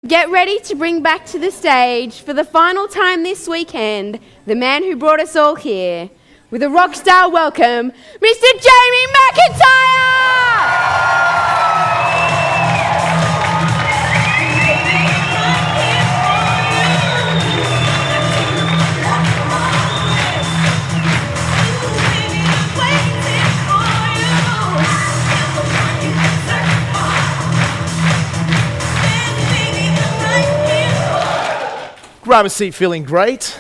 Get ready to bring back to the stage, for the final time this weekend, the man who brought us all here. With a rock star welcome, Mr. Jamie McIntyre! Grab a seat, feeling great.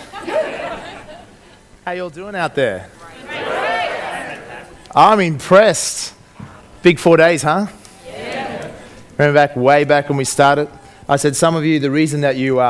How you all doing out there? I'm impressed. Big 4 days, huh? Yeah. Remember way back when we started? I said some of you, the reason that you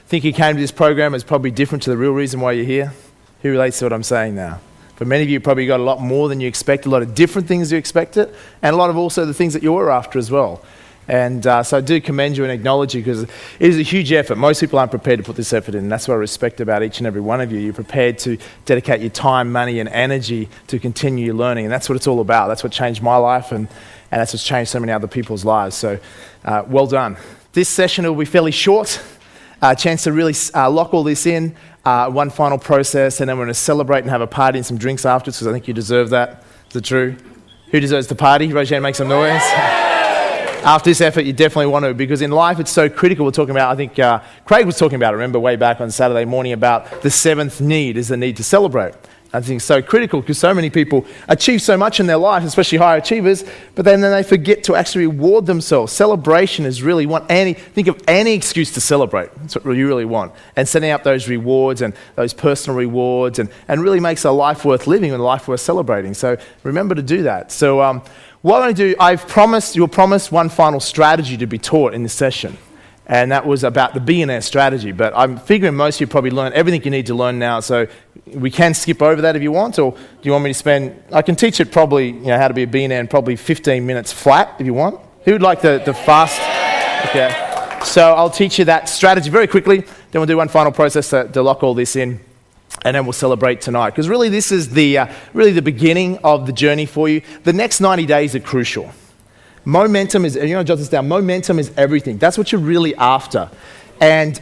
think you came to this program is probably different to the real reason why you're here. Who relates to what I'm saying now? For many of you, probably got a lot more than you expected, a lot of different things you expected, and a lot of also the things that you were after as well. And so I do commend you and acknowledge you, because it is a huge effort. Most people aren't prepared to put this effort in, and that's what I respect about each and every one of you. You're prepared to dedicate your time, money, and energy to continue your learning, and that's what it's all about. That's what changed my life, and that's what's changed so many other people's lives. So well done. This session will be fairly short, a chance to really lock all this in, one final process, and then we're going to celebrate and have a party and some drinks afterwards, because I think you deserve that. Is it true? Who deserves the party? Raise your hand, make some noise. After this effort, you definitely want to, because in life it's so critical. We're talking about, I think Craig was talking about it, remember, way back on Saturday morning, about the seventh need is the need to celebrate. I think it's so critical because so many people achieve so much in their life, especially high achievers, but then they forget to actually reward themselves. Celebration is really think of any excuse to celebrate. That's what you really want. And setting up those rewards and those personal rewards and really makes a life worth living and a life worth celebrating. So remember to do that. So what I'm going to do, you'll promise one final strategy to be taught in this session. And that was about the billionaire strategy. But I'm figuring most of you probably learned everything you need to learn now, so we can skip over that if you want, or do you want me to I can teach it probably, how to be a billionaire in probably 15 minutes flat if you want. Who would like the fast? Okay. So I'll teach you that strategy very quickly, then we'll do one final process to lock all this in. And then we'll celebrate tonight. Because really this is the beginning of the journey for you. The next 90 days are crucial. Momentum is, jot this down, momentum is everything. That's what you're really after. And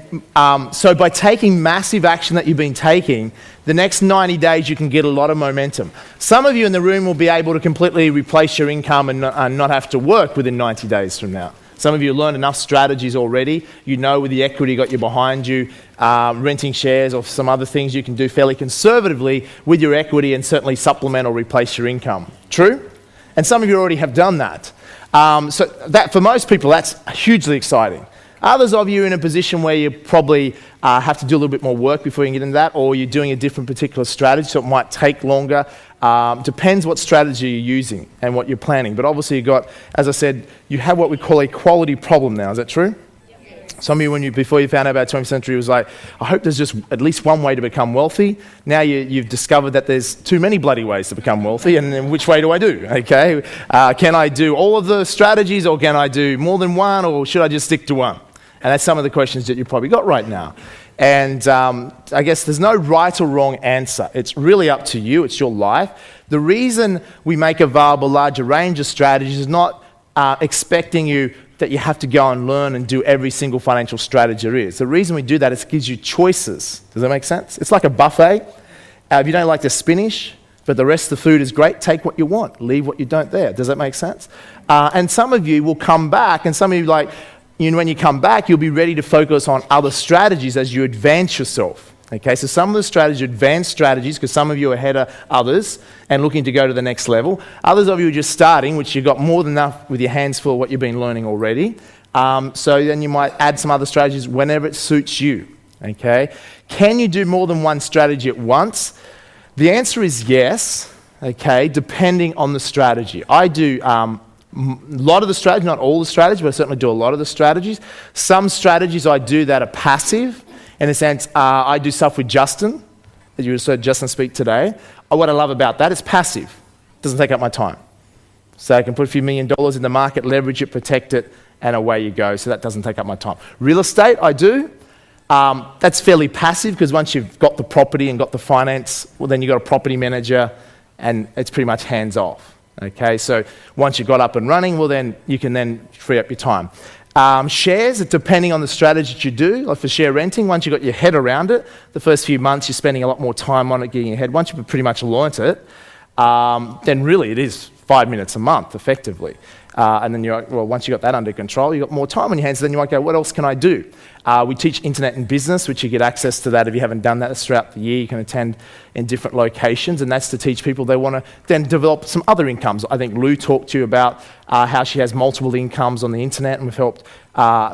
so by taking massive action that you've been taking, the next 90 days you can get a lot of momentum. Some of you in the room will be able to completely replace your income and not have to work within 90 days from now. Some of you learned enough strategies already. You know, with the equity got you behind you, renting shares or some other things you can do fairly conservatively with your equity and certainly supplement or replace your income. True? And some of you already have done that. So that for most people, that's hugely exciting. Others of you are in a position where you probably have to do a little bit more work before you can get into that, or you're doing a different particular strategy, so it might take longer. Depends what strategy you're using and what you're planning. But obviously you've got, as I said, you have what we call a quality problem now. Is that true? Some of you, before you found out about 20th century, was like, I hope there's just at least one way to become wealthy. Now you've discovered that there's too many bloody ways to become wealthy, and then which way do I do? Okay, can I do all of the strategies, or can I do more than one, or should I just stick to one? And that's some of the questions that you've probably got right now. And I guess there's no right or wrong answer. It's really up to you. It's your life. The reason we make available a larger range of strategies is not expecting you that you have to go and learn and do every single financial strategy there is. The reason we do that is it gives you choices. Does that make sense? It's like a buffet. If you don't like the spinach, but the rest of the food is great, take what you want. Leave what you don't there. Does that make sense? And some of you will come back, and some of you when you come back, you'll be ready to focus on other strategies as you advance yourself. Okay, so some of the strategies are advanced strategies, because some of you are ahead of others and looking to go to the next level. Others of you are just starting, which you've got more than enough with your hands full of what you've been learning already. So then you might add some other strategies whenever it suits you. Okay, can you do more than one strategy at once? The answer is yes. Okay, depending on the strategy. I do a lot of the strategies, not all the strategies, but I certainly do a lot of the strategies. Some strategies I do that are passive. In a sense, I do stuff with Justin, as you heard Justin speak today. What I love about that is passive. It doesn't take up my time. So I can put a few $1 million in the market, leverage it, protect it, and away you go. So that doesn't take up my time. Real estate, I do. That's fairly passive, because once you've got the property and got the finance, well, then you've got a property manager, and it's pretty much hands off. Okay, so once you got up and running, well, then you can then free up your time. Shares, depending on the strategy that you do, like for share renting, once you've got your head around it, the first few months you're spending a lot more time on it, getting your head. Once you've pretty much learnt it, then really it is 5 minutes a month, effectively. And then you're like, well, once you've got that under control, you've got more time on your hands, then you might go, what else can I do? We teach internet and business, which you get access to that if you haven't done that. That's throughout the year. You can attend in different locations, and that's to teach people they want to then develop some other incomes. I think Lou talked to you about how she has multiple incomes on the internet, and we've helped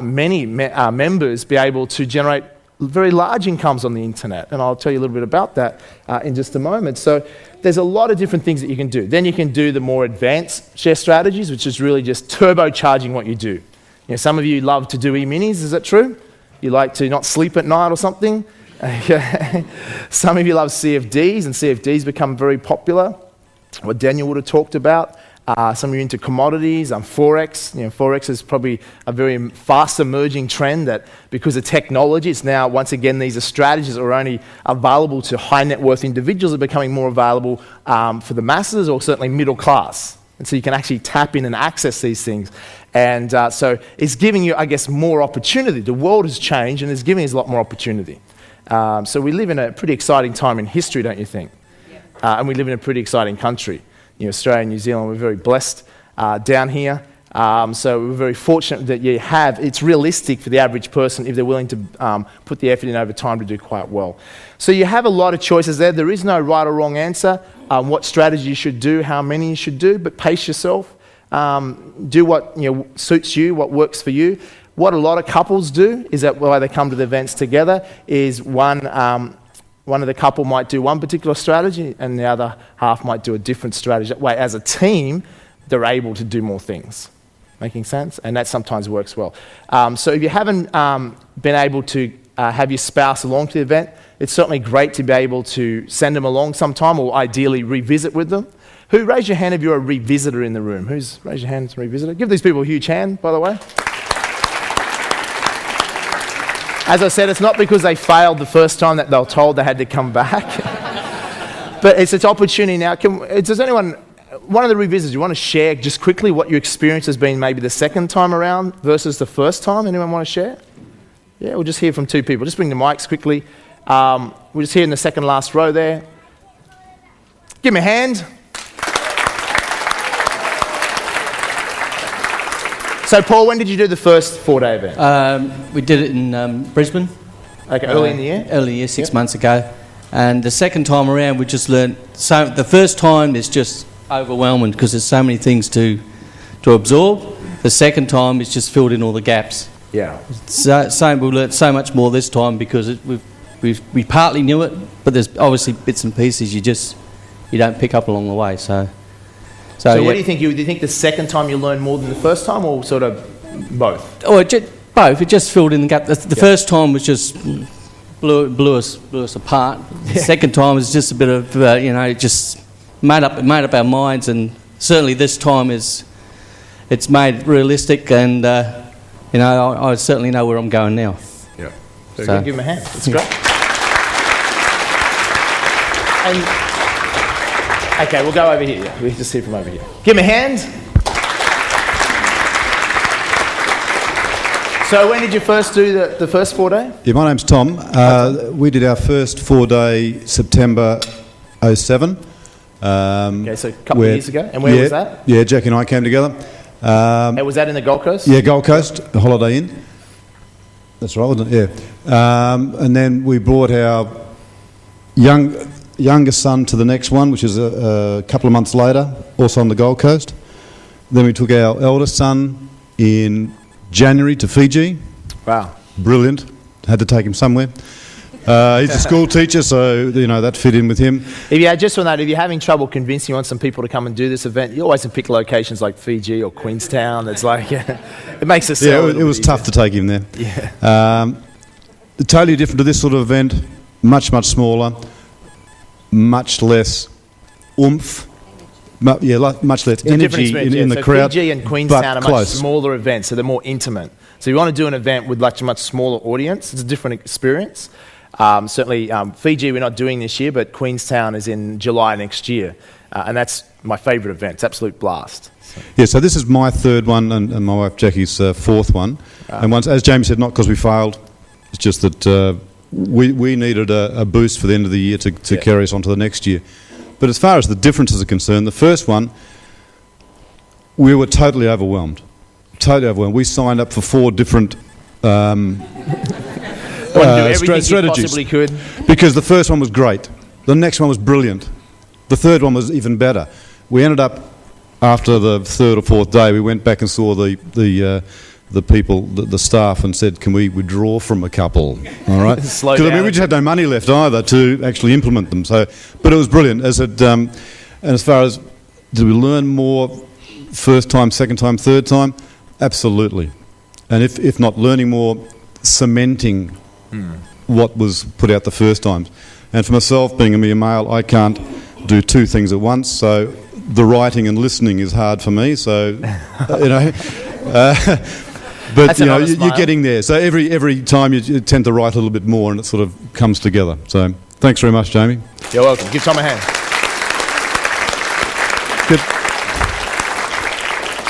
many members be able to generate very large incomes on the internet, and I'll tell you a little bit about that in just a moment. So there's a lot of different things that you can do. Then you can do the more advanced share strategies, which is really just turbocharging what you do. You know, some of you love to do e-minis, is that true? You like to not sleep at night or something? Some of you love CFDs, and CFDs become very popular, what Daniel would have talked about. Some of you into commodities, Forex. You know, Forex is probably a very fast emerging trend that because of technology, it's now, once again, these are strategies that are only available to high net worth individuals are becoming more available for the masses or certainly middle class. And so you can actually tap in and access these things. And so it's giving you, I guess, more opportunity. The world has changed and it's giving us a lot more opportunity. So we live in a pretty exciting time in history, don't you think? Yeah. And we live in a pretty exciting country. You know, Australia and New Zealand, we're very blessed down here. So we're very fortunate that you have, it's realistic for the average person if they're willing to put the effort in over time to do quite well. So you have a lot of choices there. There is no right or wrong answer, what strategy you should do, how many you should do, but pace yourself. Do what suits you, what works for you. What a lot of couples do is that why they come to the events together is one of the couple might do one particular strategy and the other half might do a different strategy. That way, as a team, they're able to do more things. Making sense? And that sometimes works well. So if you haven't been able to have your spouse along to the event, it's certainly great to be able to send them along sometime or ideally revisit with them. Who, raise your hand if you're a revisitor in the room? Raise your hand as a revisitor? Give these people a huge hand, by the way. As I said, it's not because they failed the first time that they were told they had to come back. But it's an opportunity now. Does anyone, one of the revisitors, you want to share just quickly what your experience has been maybe the second time around versus the first time? Anyone want to share? Yeah, we'll just hear from two people. Just bring the mics quickly. We're just here in the second last row there. Give me a hand. So, Paul, when did you do the first 4-day event? We did it in Brisbane. Okay, early in the year? Early in the year, 6 months ago. And the second time around, we just learned... So the first time is just overwhelming because there's so many things to absorb. The second time is just filled in all the gaps. Yeah. So we learnt so much more this time because we partly knew it, but there's obviously bits and pieces you don't pick up along the way, So yeah. What do you think? Do you think the second time you learned more than the first time, or sort of both? Oh, both. It just filled in the gap. The first time was just blew us apart. Yeah. The second time was just a bit of just made up our minds, and certainly this time it's made realistic, and I certainly know where I'm going now. Yeah. So give him a hand. That's great. And, okay, we'll go over here. Yeah, we'll just see from over here. Give him a hand. So when did you first do the first 4-day? Yeah, my name's Tom. We did our first 4-day September 07. Okay, so a couple of years ago. And where was that? Yeah, Jackie and I came together. And was that in the Gold Coast? Yeah, Gold Coast, the Holiday Inn. That's right, wasn't it? Yeah. And then we brought our youngest son to the next one, which is a couple of months later, also on the Gold Coast. Then we took our eldest son in January to Fiji. Wow. Brilliant. Had to take him somewhere. He's a school teacher, so that fit in with him. If you're having trouble convincing on some people to come and do this event, you always can pick locations like Fiji or Queenstown. It's like it makes it sell. Yeah, it was tough to take him there. Yeah. Totally different to this sort of event. Much smaller. Much less oomph. Much less energy in the crowd. Fiji and Queenstown are much smaller events, so they're more intimate. So you want to do an event with a much smaller audience, it's a different experience. Certainly, Fiji we're not doing this year, but Queenstown is in July next year. And that's my favourite event. It's absolute blast. Yeah, so this is my third one and my wife Jackie's fourth one. And once, as Jamie said, not because we failed, it's just that we needed a boost for the end of the year to carry us on to the next year. But as far as the differences are concerned, the first one, we were totally overwhelmed. Totally overwhelmed. We signed up for 4 different strategies. You possibly could. Because the first one was great. The next one was brilliant. The third one was even better. We ended up, after the third or fourth day, we went back and saw the people, the staff, and said, can we withdraw from a couple? All right? Slow Because down. we just had no money left either to actually implement them. So, but it was brilliant. And as far as, did we learn more first time, second time, third time? Absolutely. And if not learning more, cementing what was put out the first times. And for myself, being a mere male, I can't do 2 things at once. So the writing and listening is hard for me. So, you know, but That's you know, another you're smile. getting there. So every time you tend to write a little bit more, and it sort of comes together. So thanks very much, Jamie. You're welcome. Give Tom a hand. Good.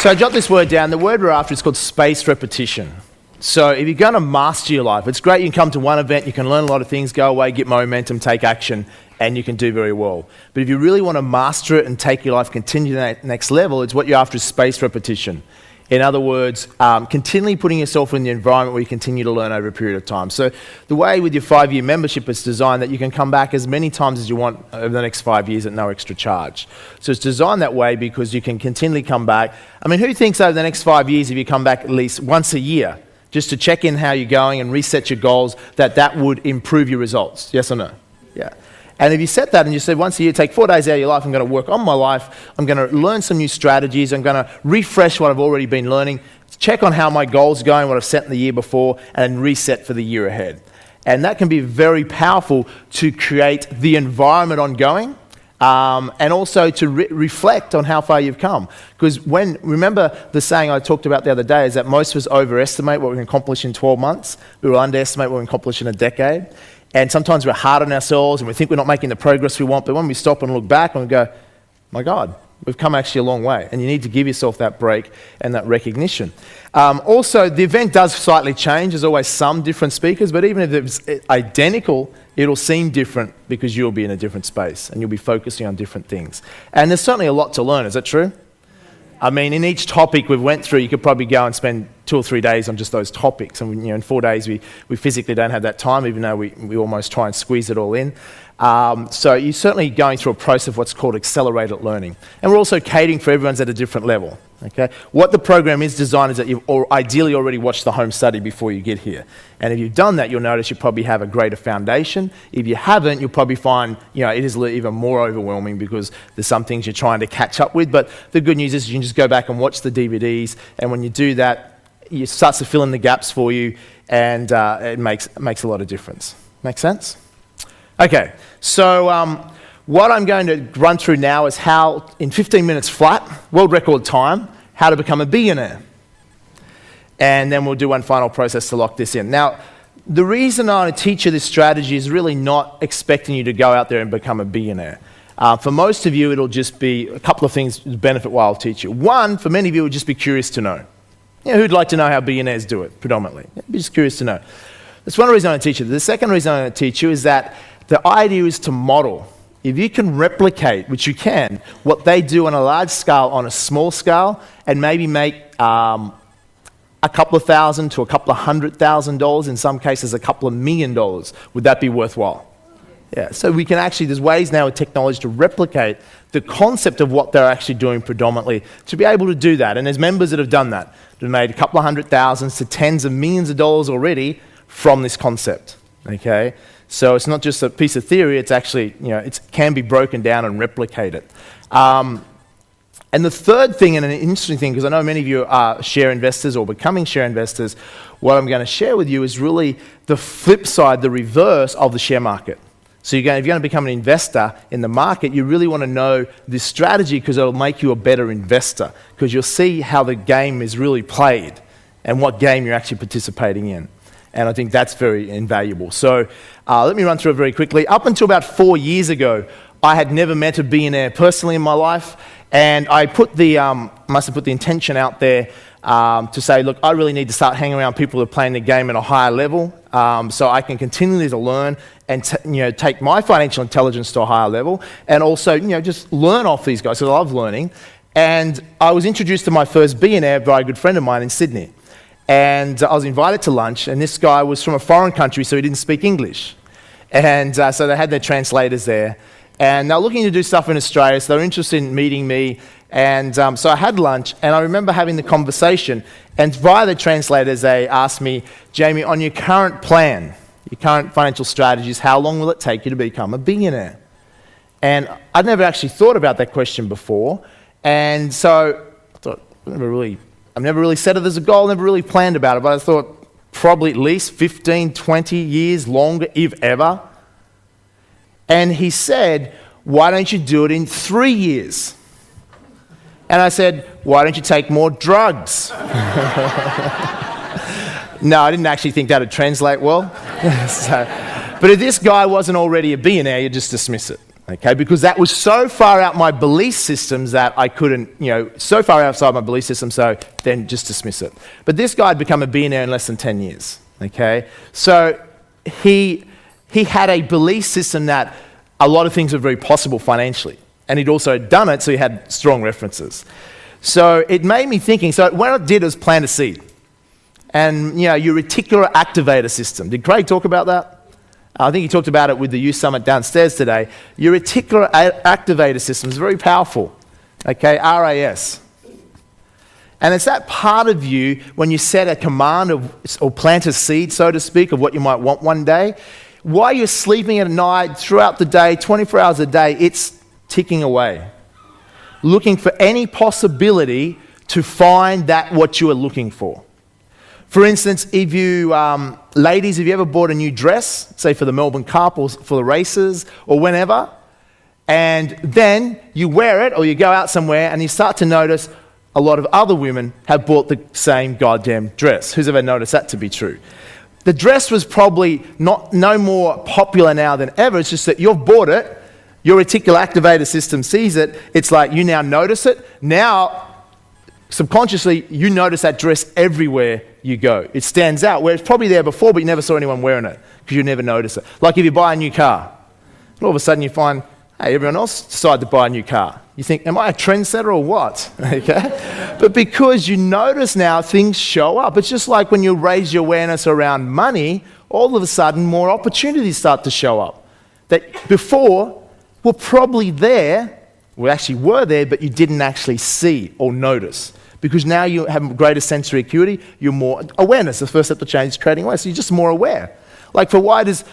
So jot this word down. The word we're after is called spaced repetition. So if you're going to master your life, it's great you can come to one event, you can learn a lot of things, go away, get momentum, take action, and you can do very well. But if you really want to master it and take your life, continue to that next level, it's what you're after is spaced repetition. In other words, continually putting yourself in the environment where you continue to learn over a period of time. So the way with your 5-year membership is designed that you can come back as many times as you want over the next 5 years at no extra charge. So it's designed that way because you can continually come back. I mean, who thinks over the next 5 years, if you come back at least once a year, just to check in how you're going and reset your goals, that would improve your results? Yes or no? Yeah. And if you set that and you said once a year, take 4 days out of your life, I'm going to work on my life, I'm going to learn some new strategies, I'm going to refresh what I've already been learning, check on how my goals are going, what I've set in the year before, and reset for the year ahead. And that can be very powerful to create the environment ongoing, and also to reflect on how far you've come. Because remember the saying I talked about the other day is that most of us overestimate what we can accomplish in 12 months, we will underestimate what we can accomplish in a decade. And sometimes we're hard on ourselves and we think we're not making the progress we want, but when we stop and look back and we go, my God, we've come actually a long way. And you need to give yourself that break and that recognition. Also, the event does slightly change. There's always some different speakers, but even if it's identical, it'll seem different because you'll be in a different space and you'll be focusing on different things. And there's certainly a lot to learn. Is that true? I mean, in each topic we've went through, you could probably go and spend 2 or 3 days on just those topics. And in 4 days, we physically don't have that time, even though we almost try and squeeze it all in. So you're certainly going through a process of what's called accelerated learning. And we're also catering for everyone's at a different level. Okay? What the program is designed is that you've ideally already watched the home study before you get here. And if you've done that, you'll notice you probably have a greater foundation. If you haven't, you'll probably find it is even more overwhelming because there's some things you're trying to catch up with. But the good news is you can just go back and watch the DVDs. And when you do that, it starts to fill in the gaps for you, and it makes a lot of difference. Make sense? Okay, so what I'm going to run through now is how, in 15 minutes flat, world record time, how to become a billionaire. And then we'll do one final process to lock this in. Now, the reason I want to teach you this strategy is really not expecting you to go out there and become a billionaire. For most of you, it'll just be a couple of things to benefit while I'll teach you. One, for many of you, it would just be curious to know. Who'd like to know how billionaires do it, predominantly? Be just curious to know. That's one reason I want to teach you. The second reason I want to teach you is that the idea is to model. If you can replicate, which you can, what they do on a large scale, on a small scale, and maybe make a couple of $1,000 to a couple of $100,000, in some cases a couple of $1 million, would that be worthwhile? Yeah, so we can actually, there's ways now with technology to replicate the concept of what they're actually doing predominantly, to be able to do that. And there's members that have done that. They've made a couple of $100,000s to tens of millions of dollars already from this concept, okay? So it's not just a piece of theory, it's actually, it can be broken down and replicated. And the third thing, and an interesting thing, because I know many of you are share investors or becoming share investors, what I'm going to share with you is really the flip side, the reverse of the share market. So if you're going to become an investor in the market, you really want to know this strategy because it'll make you a better investor, because you'll see how the game is really played and what game you're actually participating in. And I think that's very invaluable. So let me run through it very quickly. Up until about 4 years ago, I had never met a billionaire personally in my life, And I must have put the intention out there to say, look, I really need to start hanging around people who are playing the game at a higher level, so I can continually to learn and take my financial intelligence to a higher level, and also just learn off these guys, because I love learning. And I was introduced to my first billionaire by a good friend of mine in Sydney. And I was invited to lunch, and this guy was from a foreign country, so he didn't speak English. And so they had their translators there. And they were looking to do stuff in Australia, so they were interested in meeting me. And so I had lunch, and I remember having the conversation. And via the translators, they asked me, Jamie, on your current plan, your current financial strategies, how long will it take you to become a billionaire? And I'd never actually thought about that question before. And so I thought, I've never really set it as a goal, never really planned about it, but I thought probably at least 15, 20 years longer, if ever. And he said, why don't you do it in 3 years? And I said, why don't you take more drugs? No, I didn't actually think that would translate well. But if this guy wasn't already a billionaire, you just dismiss it. Okay, because that was so far out my belief systems that I couldn't, so far outside my belief system, so then just dismiss it. But this guy had become a billionaire in less than 10 years, okay? So he had a belief system that a lot of things were very possible financially. And he'd also done it, so he had strong references. So it made me thinking, so what I did was plant a seed. And, your reticular activator system. Did Craig talk about that? I think he talked about it with the youth summit downstairs today. Your reticular activator system is very powerful, okay, RAS. And it's that part of you when you set a command or plant a seed, so to speak, of what you might want one day. While you're sleeping at night, throughout the day, 24 hours a day, it's ticking away, looking for any possibility to find that what you are looking for. For instance, if you, ladies, have you ever bought a new dress, say for the Melbourne Cup or for the races or whenever, and then you wear it or you go out somewhere and you start to notice a lot of other women have bought the same goddamn dress. Who's ever noticed that to be true? The dress was probably no more popular now than ever. It's just that you've bought it, your reticular activator system sees it, it's like you now notice it. Now, subconsciously, you notice that dress everywhere you go. It stands out, where it's probably there before, but you never saw anyone wearing it because you never noticed it. Like if you buy a new car, all of a sudden you find, hey, everyone else decided to buy a new car. You think, am I a trendsetter or what? Okay? But because you notice now, things show up. It's just like when you raise your awareness around money, all of a sudden more opportunities start to show up that before were probably there, actually were there, but you didn't actually see or notice. Because now you have greater sensory acuity, you're more awareness. The first step to change is creating awareness. So you're just more aware. Like why does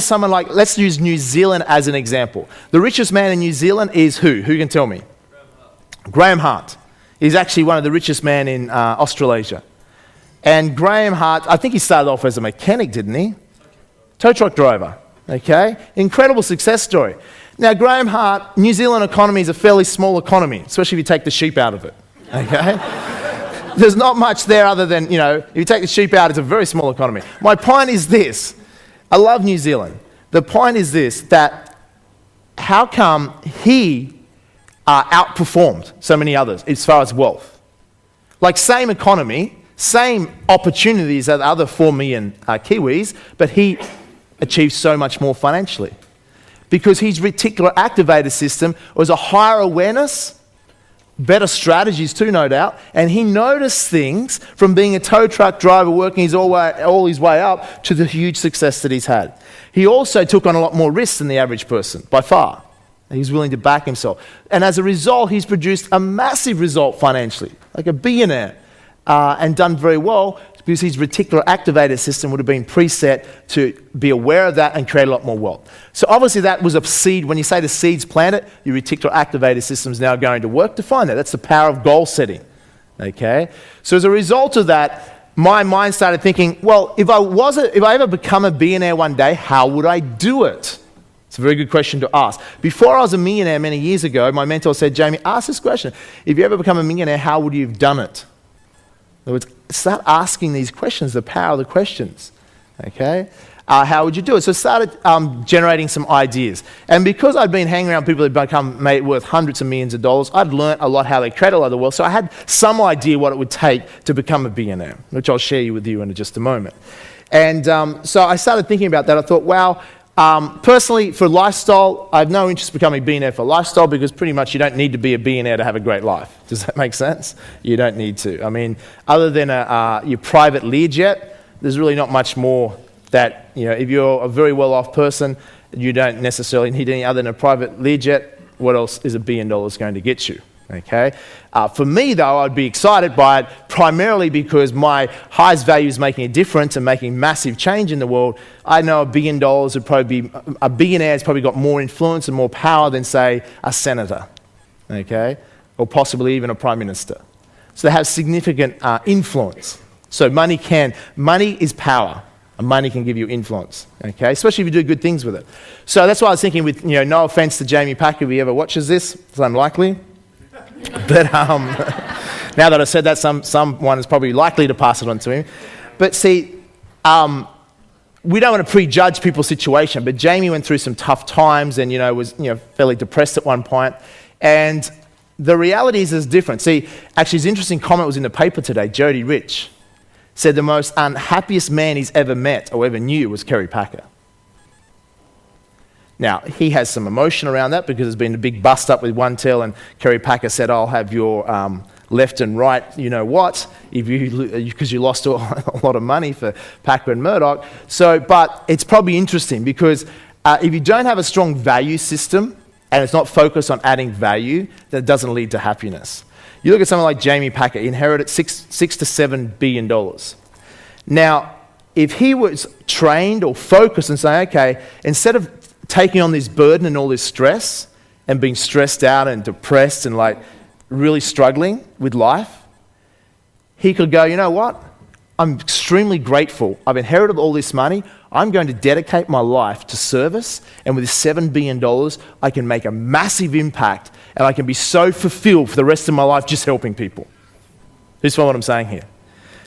someone like, let's use New Zealand as an example. The richest man in New Zealand is who? Who can tell me? Graham Hart. He's actually one of the richest men in Australasia. And Graham Hart, I think he started off as a mechanic, didn't he? Tow truck driver. Okay? Incredible success story. Now, Graham Hart, New Zealand economy is a fairly small economy, especially if you take the sheep out of it. Okay? There's not much there other than, if you take the sheep out, it's a very small economy. My point is this. I love New Zealand. The point is this, that how come he outperformed so many others as far as wealth? Like same economy, same opportunities as the other 4 million Kiwis, but he achieved so much more financially. Because his reticular activator system was a higher awareness, better strategies too, no doubt, and he noticed things from being a tow truck driver, working all his way up to the huge success that he's had. He also took on a lot more risks than the average person, by far. He's willing to back himself. And as a result, he's produced a massive result financially, like a billionaire, and done very well because his reticular activator system would have been preset to be aware of that and create a lot more wealth. So obviously that was a seed. When you say the seed's planted, your reticular activator system is now going to work to find that. That's the power of goal setting. Okay? So as a result of that, my mind started thinking, well, if I ever become a billionaire one day, how would I do it? It's a very good question to ask. Before I was a millionaire many years ago, my mentor said, Jamie, ask this question. If you ever become a millionaire, how would you have done it? In other words, start asking these questions, the power of the questions. Okay? How would you do it? So I started generating some ideas. And because I'd been hanging around people who'd become worth hundreds of millions of dollars, I'd learned a lot how they create a lot of the wealth. So I had some idea what it would take to become a billionaire, which I'll share with you in just a moment. And so I started thinking about that. I thought, wow, personally, for lifestyle, I have no interest in becoming a billionaire for lifestyle because pretty much you don't need to be a billionaire to have a great life. Does that make sense? You don't need to. I mean, other than your private Learjet, there's really not much more that, if you're a very well-off person, you don't necessarily need any other than a private Learjet. What else is $1 billion going to get you? Okay. For me, though, I'd be excited by it primarily because my highest value is making a difference and making massive change in the world. I know $1 billion would probably be, a billionaire has probably got more influence and more power than, say, a senator, okay, or possibly even a prime minister. So they have significant influence. So money is power. And money can give you influence, okay? Especially if you do good things with it. So that's why I was thinking with, no offense to Jamie Packer if he ever watches this, it's unlikely. But now that I said that, someone is probably likely to pass it on to him. But see, we don't want to prejudge people's situation, but Jamie went through some tough times and, was, fairly depressed at one point. And the reality is different. See, actually, his interesting comment was in the paper today. Jody Rich said the most unhappiest man he's ever met or ever knew was Kerry Packer. Now, he has some emotion around that because there's been a big bust up with One Tel, and Kerry Packer said, I'll have your left and right, because you lost a lot of money for Packer and Murdoch. So, but it's probably interesting because if you don't have a strong value system and it's not focused on adding value, then it doesn't lead to happiness. You look at someone like Jamie Packer, he inherited $6 to $7 billion. Now, if he was trained or focused and saying, okay, instead of taking on this burden and all this stress and being stressed out and depressed and really struggling with life, he could go, you know what? I'm extremely grateful. I've inherited all this money. I'm going to dedicate my life to service, and with this $7 billion, I can make a massive impact, and I can be so fulfilled for the rest of my life just helping people. This is what I'm saying here.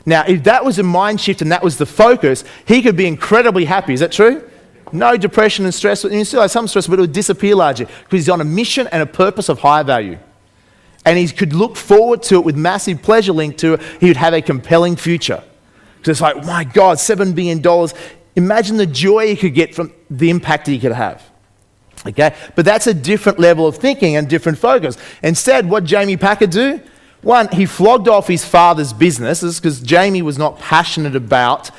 Now, if that was a mind shift and that was the focus, he could be incredibly happy. Is that true? No depression and stress. You still have some stress, but it would disappear largely because he's on a mission and a purpose of higher value. And he could look forward to it with massive pleasure linked to it. He would have a compelling future. Because it's like, oh my God, $7 billion. Imagine the joy he could get from the impact he could have. Okay? But that's a different level of thinking and different focus. Instead, what Jamie Packer do? One, he flogged off his father's businesses because Jamie was not passionate about